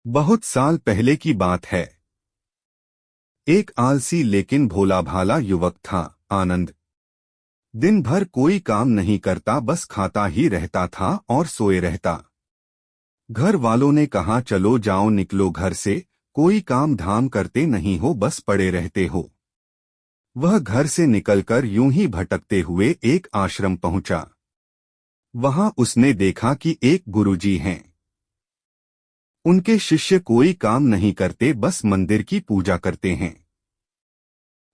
बहुत साल पहले की बात है। एक आलसी लेकिन भोला भाला युवक था, आनंद। दिन भर कोई काम नहीं करता, बस खाता ही रहता था और सोए रहता। घर वालों ने कहा, चलो जाओ निकलो घर से, कोई काम धाम करते नहीं हो, बस पड़े रहते हो। वह घर से निकलकर यूं ही भटकते हुए एक आश्रम पहुंचा। वहां उसने देखा कि एक गुरुजी हैं। उनके शिष्य कोई काम नहीं करते, बस मंदिर की पूजा करते हैं।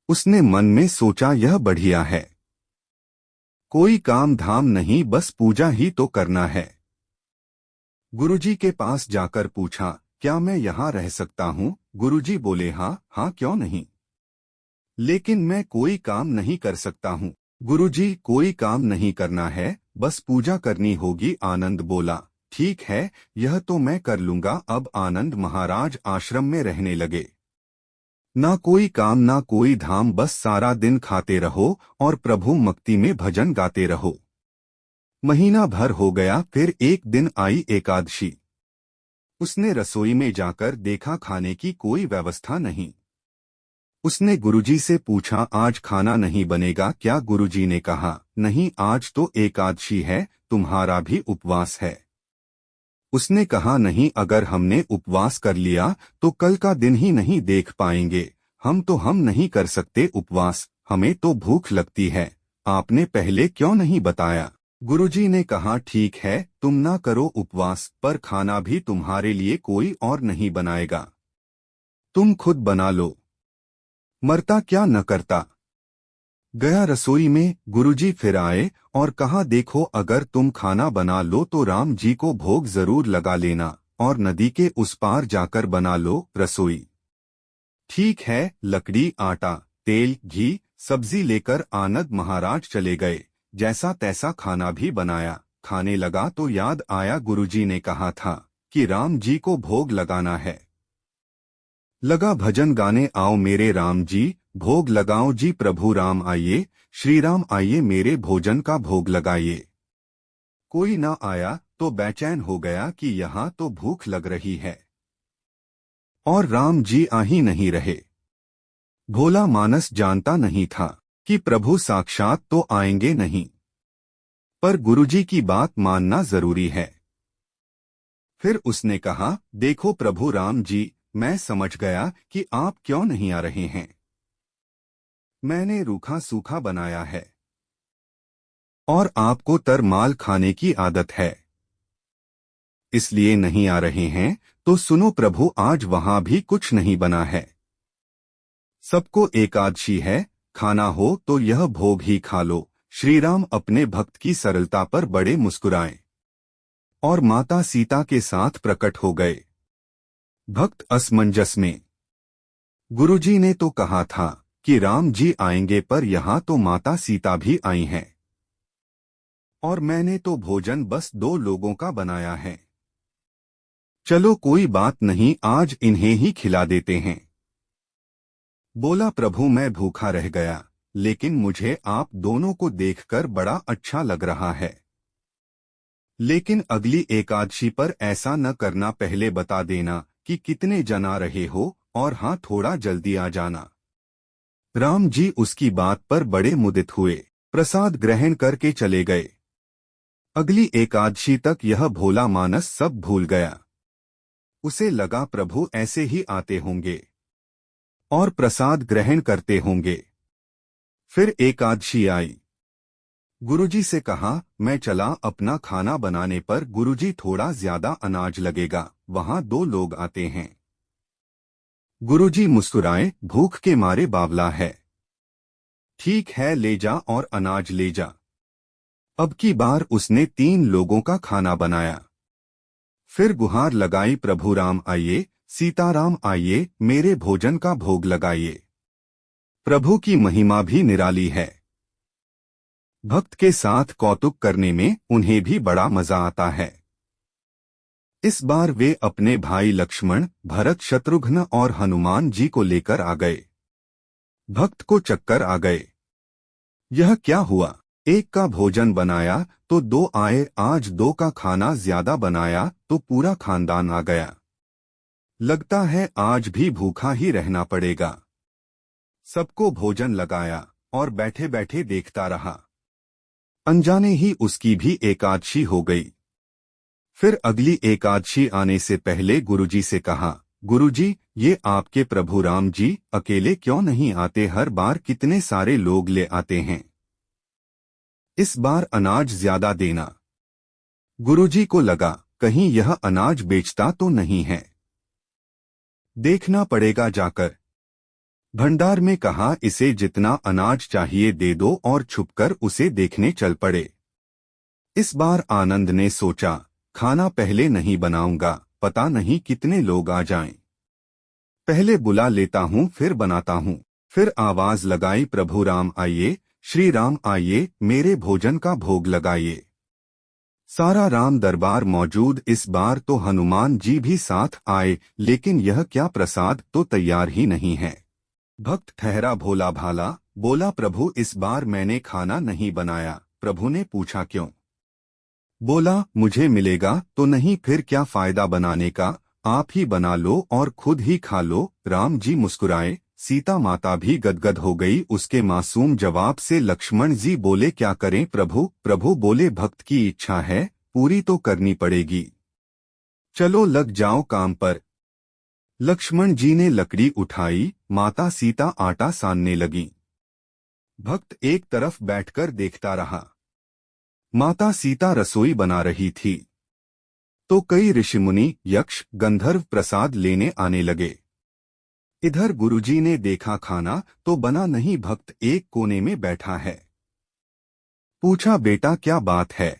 उसने मन में सोचा, यह बढ़िया है। कोई काम धाम नहीं, बस पूजा ही तो करना है। गुरुजी के पास जाकर पूछा, क्या मैं यहाँ रह सकता हूँ? गुरुजी बोले, हाँ हाँ, क्यों नहीं, लेकिन मैं कोई काम नहीं कर सकता हूँ। गुरुजी, कोई काम नहीं करना है, बस पूजा करनी होगी। आनंद बोला, ठीक है, यह तो मैं कर लूंगा। अब आनंद महाराज आश्रम में रहने लगे। ना कोई काम ना कोई धाम, बस सारा दिन खाते रहो और प्रभु भक्ति में भजन गाते रहो। महीना भर हो गया, फिर एक दिन आई एकादशी। उसने रसोई में जाकर देखा, खाने की कोई व्यवस्था नहीं। उसने गुरुजी से पूछा, आज खाना नहीं बनेगा क्या? गुरुजी ने कहा, नहीं, आज तो एकादशी है, तुम्हारा भी उपवास है। उसने कहा, नहीं, अगर हमने उपवास कर लिया तो कल का दिन ही नहीं देख पाएंगे। हम नहीं कर सकते उपवास, हमें तो भूख लगती है। आपने पहले क्यों नहीं बताया? गुरुजी ने कहा, ठीक है, तुम ना करो उपवास, पर खाना भी तुम्हारे लिए कोई और नहीं बनाएगा, तुम खुद बना लो। मरता क्या न करता। गया रसोई में। गुरुजी फिर आए और कहा, देखो, अगर तुम खाना बना लो तो राम जी को भोग जरूर लगा लेना, और नदी के उस पार जाकर बना लो रसोई। ठीक है। लकड़ी, आटा, तेल, घी, सब्जी लेकर आनंद महाराज चले गए। जैसा तैसा खाना भी बनाया। खाने लगा तो याद आया, गुरुजी ने कहा था कि राम जी को भोग लगाना है। लगा भजन गाने, आओ मेरे राम जी, भोग लगाओ जी, प्रभु राम आइए, श्री राम आइए, मेरे भोजन का भोग लगाइए। कोई ना आया तो बेचैन हो गया कि यहाँ तो भूख लग रही है और राम जी आ ही नहीं रहे। भोला मानस जानता नहीं था कि प्रभु साक्षात तो आएंगे नहीं, पर गुरुजी की बात मानना जरूरी है। फिर उसने कहा, देखो प्रभु राम जी, मैं समझ गया कि आप क्यों नहीं आ रहे हैं। मैंने रूखा सूखा बनाया है और आपको तरमाल खाने की आदत है, इसलिए नहीं आ रहे हैं। तो सुनो प्रभु, आज वहां भी कुछ नहीं बना है। सबको एकादशी है, खाना हो तो यह भोग ही खा लो। श्रीराम अपने भक्त की सरलता पर बड़े मुस्कुराए और माता सीता के साथ प्रकट हो गए। भक्त असमंजस में। गुरुजी ने तो कहा था कि राम जी आएंगे, पर यहाँ तो माता सीता भी आई हैं, और मैंने तो भोजन बस 2 लोगों का बनाया है। चलो कोई बात नहीं, आज इन्हें ही खिला देते हैं। बोला, प्रभु मैं भूखा रह गया, लेकिन मुझे आप दोनों को देखकर बड़ा अच्छा लग रहा है। लेकिन अगली एकादशी पर ऐसा न करना, पहले बता देना कि कितने जन आ रहे हो, और हाँ, थोड़ा जल्दी आ जाना। राम जी उसकी बात पर बड़े मुदित हुए, प्रसाद ग्रहण करके चले गए। अगली एकादशी तक यह भोला मानस सब भूल गया। उसे लगा प्रभु ऐसे ही आते होंगे और प्रसाद ग्रहण करते होंगे। फिर एकादशी आई। गुरुजी से कहा, मैं चला अपना खाना बनाने पर। गुरुजी, थोड़ा ज्यादा अनाज लगेगा, वहां 2 लोग आते हैं। गुरुजी मुस्कुराए, भूख के मारे बावला है। ठीक है, ले जा और अनाज ले जा। अब की बार उसने 3 लोगों का खाना बनाया। फिर गुहार लगाई, प्रभु राम आइए, सीताराम आइए, मेरे भोजन का भोग लगाइए। प्रभु की महिमा भी निराली है। भक्त के साथ कौतुक करने में उन्हें भी बड़ा मजा आता है। इस बार वे अपने भाई लक्ष्मण, भरत, शत्रुघ्न और हनुमान जी को लेकर आ गए। भक्त को चक्कर आ गए। यह क्या हुआ? एक का भोजन बनाया तो 2 आए, आज 2 का खाना ज्यादा बनाया तो पूरा खानदान आ गया। लगता है आज भी भूखा ही रहना पड़ेगा। सबको भोजन लगाया और बैठे बैठे देखता रहा। अनजाने ही उसकी भी एकादशी हो गई। फिर अगली एकादशी आने से पहले गुरुजी से कहा, गुरुजी, ये आपके प्रभु राम जी अकेले क्यों नहीं आते? हर बार कितने सारे लोग ले आते हैं। इस बार अनाज ज्यादा देना। गुरुजी को लगा कहीं यह अनाज बेचता तो नहीं है, देखना पड़ेगा जाकर। भंडार में कहा, इसे जितना अनाज चाहिए दे दो, और छुपकर उसे देखने चल पड़े। इस बार आनंद ने सोचा, खाना पहले नहीं बनाऊंगा, पता नहीं कितने लोग आ जाएं। पहले बुला लेता हूँ फिर बनाता हूँ। फिर आवाज लगाई, प्रभु राम आइए, श्री राम आइए, मेरे भोजन का भोग लगाइए। सारा राम दरबार मौजूद। इस बार तो हनुमान जी भी साथ आए, लेकिन यह क्या प्रसाद तो तैयार ही नहीं है। भक्त ठहरा भोला भाला, बोला, प्रभु इस बार मैंने खाना नहीं बनाया। प्रभु ने पूछा, क्यों? बोला, मुझे मिलेगा तो नहीं, फिर क्या फायदा बनाने का, आप ही बना लो और खुद ही खा लो। राम जी मुस्कुराए, सीता माता भी गदगद हो गई उसके मासूम जवाब से। लक्ष्मण जी बोले, क्या करें प्रभु? प्रभु बोले, भक्त की इच्छा है, पूरी तो करनी पड़ेगी, चलो लग जाओ काम पर। लक्ष्मण जी ने लकड़ी उठाई, माता सीता आटा सानने लगी। भक्त एक तरफ बैठकर देखता रहा। माता सीता रसोई बना रही थी तो कई ऋषिमुनि, यक्ष, गंधर्व प्रसाद लेने आने लगे। इधर गुरुजी ने देखा खाना तो बना नहीं, भक्त एक कोने में बैठा है। पूछा, बेटा क्या बात है,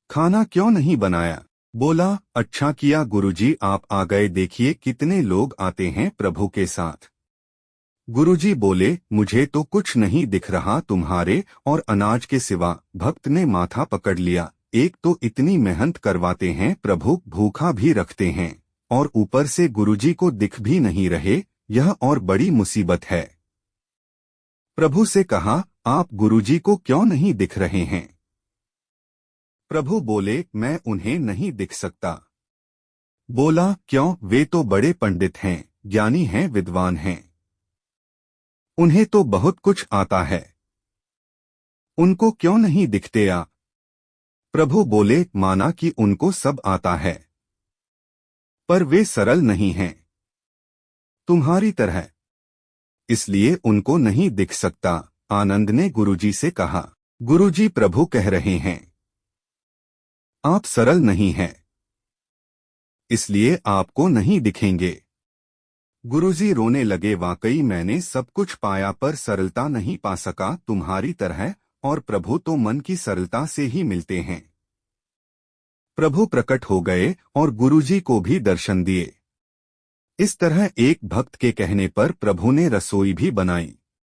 खाना क्यों नहीं बनाया? बोला, अच्छा किया गुरुजी आप आ गए, देखिए कितने लोग आते हैं प्रभु के साथ। गुरुजी बोले, मुझे तो कुछ नहीं दिख रहा तुम्हारे और अनाज के सिवा। भक्त ने माथा पकड़ लिया, एक तो इतनी मेहनत करवाते हैं प्रभु, भूखा भी रखते हैं, और ऊपर से गुरुजी को दिख भी नहीं रहे, यह और बड़ी मुसीबत है। प्रभु से कहा, आप गुरुजी को क्यों नहीं दिख रहे हैं? प्रभु बोले, मैं उन्हें नहीं दिख सकता। बोला, क्यों? वे तो बड़े पंडित हैं, ज्ञानी हैं, विद्वान हैं, उन्हें तो बहुत कुछ आता है, उनको क्यों नहीं दिखते? आ प्रभु बोले, माना कि उनको सब आता है, पर वे सरल नहीं हैं तुम्हारी तरह, इसलिए उनको नहीं दिख सकता। आनंद ने गुरुजी से कहा, गुरुजी प्रभु कह रहे हैं आप सरल नहीं हैं, इसलिए आपको नहीं दिखेंगे। गुरुजी रोने लगे, वाकई मैंने सब कुछ पाया पर सरलता नहीं पा सका तुम्हारी तरह, और प्रभु तो मन की सरलता से ही मिलते हैं। प्रभु प्रकट हो गए और गुरुजी को भी दर्शन दिए। इस तरह एक भक्त के कहने पर प्रभु ने रसोई भी बनाई।